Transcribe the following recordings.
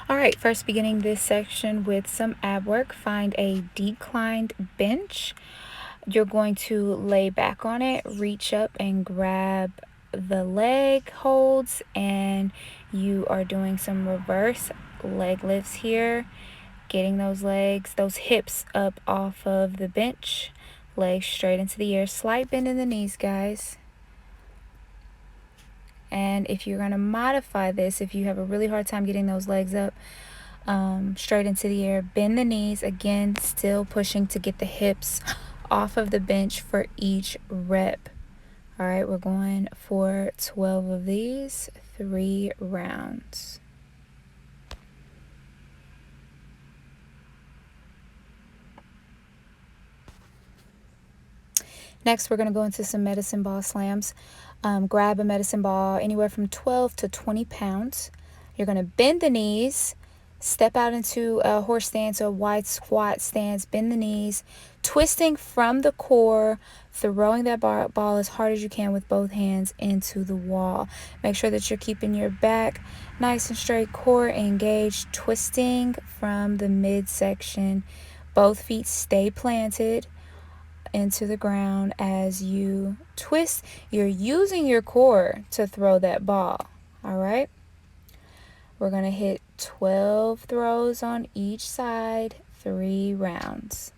All right, first beginning this section with some ab work, find a declined bench. You're going to lay back on it, reach up and grab the leg holds, and you are doing some reverse leg lifts here, getting those legs, those hips up off of the bench, legs straight into the air, slight bend in the knees, guys. And if you're going to modify this, if you have a really hard time getting those legs up straight into the air, bend the knees, again still pushing to get the hips off of the bench for each rep. All right, we're going for 12 of these, 3 rounds. Next, we're going to go into some medicine ball slams. Grab a medicine ball anywhere from 12 to 20 pounds. You're going to bend the knees, step out into a horse stance or wide squat stance, bend the knees, twisting from the core, throwing that ball as hard as you can with both hands into the wall. Make sure that you're keeping your back nice and straight, core engaged, twisting from the midsection. Both feet stay planted into the ground as you twist. You're using your core to throw that ball. All right, we're going to hit 12 throws on each side, 3 rounds.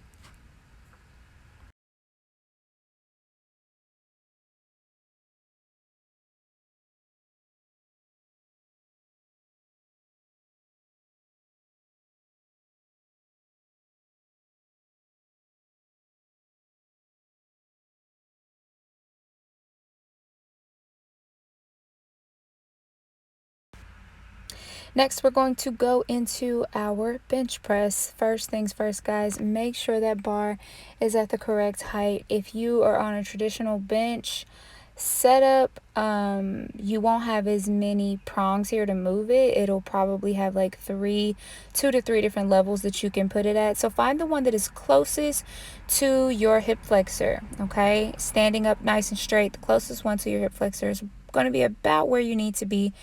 Next, we're going to go into our bench press. First things first, guys, make sure that bar is at the correct height. If you are on a traditional bench setup, you won't have as many prongs here to move it. It'll probably have like 2 to 3 different levels that you can put it at. So find the one that is closest to your hip flexor, okay? Standing up nice and straight, the closest one to your hip flexor is going to be about where you need to be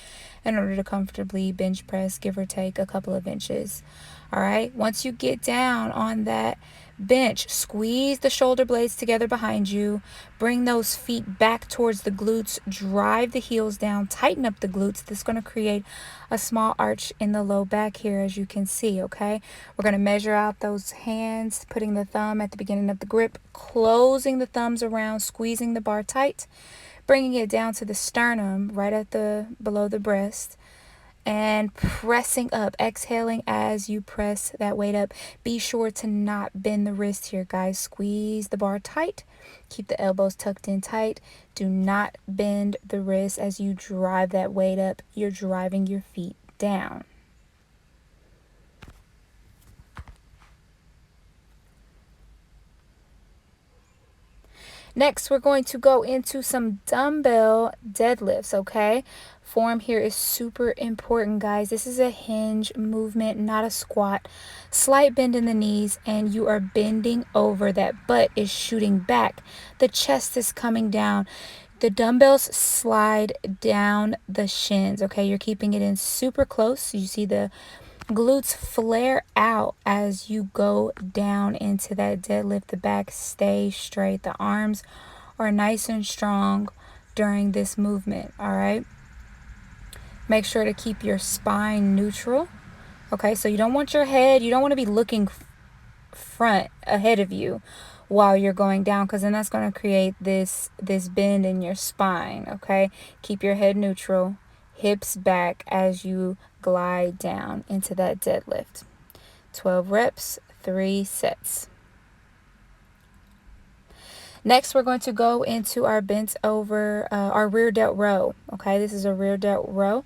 in order to comfortably bench press, give or take a couple of inches. All right, once you get down on that bench, squeeze the shoulder blades together behind you, bring those feet back towards the glutes, drive the heels down, tighten up the glutes. This is going to create a small arch in the low back here, as you can see. Okay, we're going to measure out those hands, putting the thumb at the beginning of the grip, closing the thumbs around, squeezing the bar tight, bringing it down to the sternum, right at the below the breast, and pressing up, exhaling as you press that weight up. Be sure to not bend the wrist here, guys. Squeeze the bar tight, keep the elbows tucked in tight. Do not bend the wrist as you drive that weight up. You're driving your feet down. Next, we're going to go into some dumbbell deadlifts, okay? Form here is super important, guys. This is a hinge movement, not a squat. Slight bend in the knees, and you are bending over. That butt is shooting back. The chest is coming down. The dumbbells slide down the shins, okay? You're keeping it in super close. You see the glutes flare out as you go down into that deadlift. The back stays straight. The arms are nice and strong during this movement. All right, make sure to keep your spine neutral. Okay, so you don't want your head, you don't want to be looking front ahead of you while you're going down, because then that's going to create this bend in your spine. Okay, keep your head neutral, hips back as you glide down into that deadlift. 12 reps, 3 sets. Next, we're going to go into our bent over, our rear delt row. Okay, this is a rear delt row.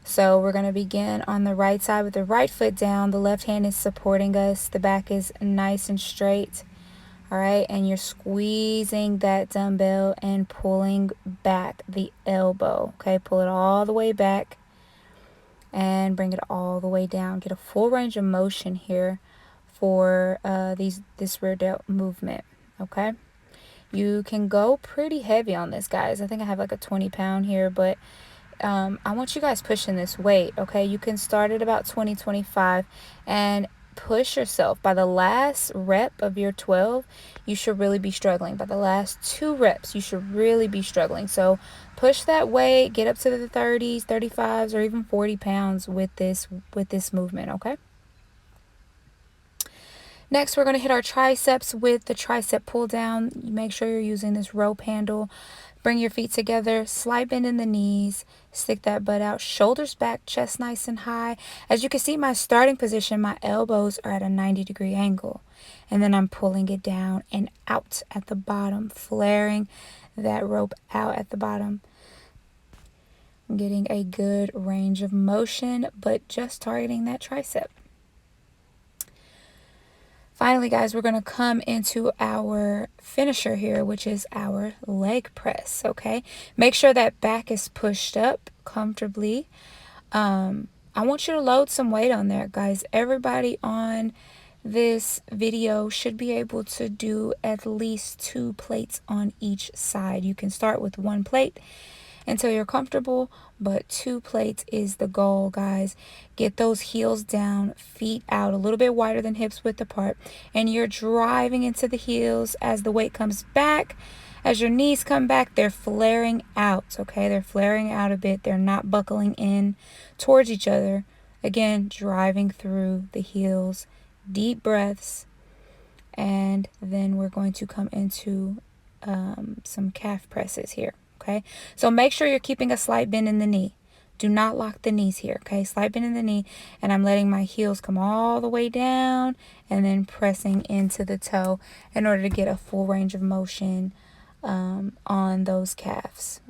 So we're going to begin on the right side with the right foot down. The left hand is supporting us. The back is nice and straight. All right, and you're squeezing that dumbbell and pulling back the elbow. Okay, pull it all the way back and bring it all the way down. Get a full range of motion here for this rear delt movement. Okay, you can go pretty heavy on this, guys. I think I have like a 20 pound here, but I want you guys pushing this weight, okay? You can start at about 20, 25 and push yourself. By the last rep of your 12, you should really be struggling. By the last 2 reps, you should really be struggling. So push that weight, get up to the 30s, 35s, or even 40 pounds with this movement, okay? Next, we're going to hit our triceps with the tricep pull down. Make sure you're using this rope handle. Bring your feet together, slight bend in the knees, stick that butt out, shoulders back, chest nice and high. As you can see, my starting position, my elbows are at a 90-degree angle. And then I'm pulling it down and out at the bottom, flaring that rope out at the bottom. I'm getting a good range of motion, but just targeting that tricep. Finally, guys, we're going to come into our finisher here, which is our leg press, okay? Make sure that back is pushed up comfortably. I want you to load some weight on there, guys. Everybody on this video should be able to do at least 2 plates on each side. You can start with 1 plate until you're comfortable, but 2 plates is the goal, guys. Get those heels down, feet out, a little bit wider than hips width apart, and you're driving into the heels as the weight comes back. As your knees come back, they're flaring out, okay? They're flaring out a bit. They're not buckling in towards each other. Again, driving through the heels, deep breaths, and then we're going to come into some calf presses here. Okay, so make sure you're keeping a slight bend in the knee. Do not lock the knees here, okay? Slight bend in the knee, and I'm letting my heels come all the way down and then pressing into the toe in order to get a full range of motion on those calves,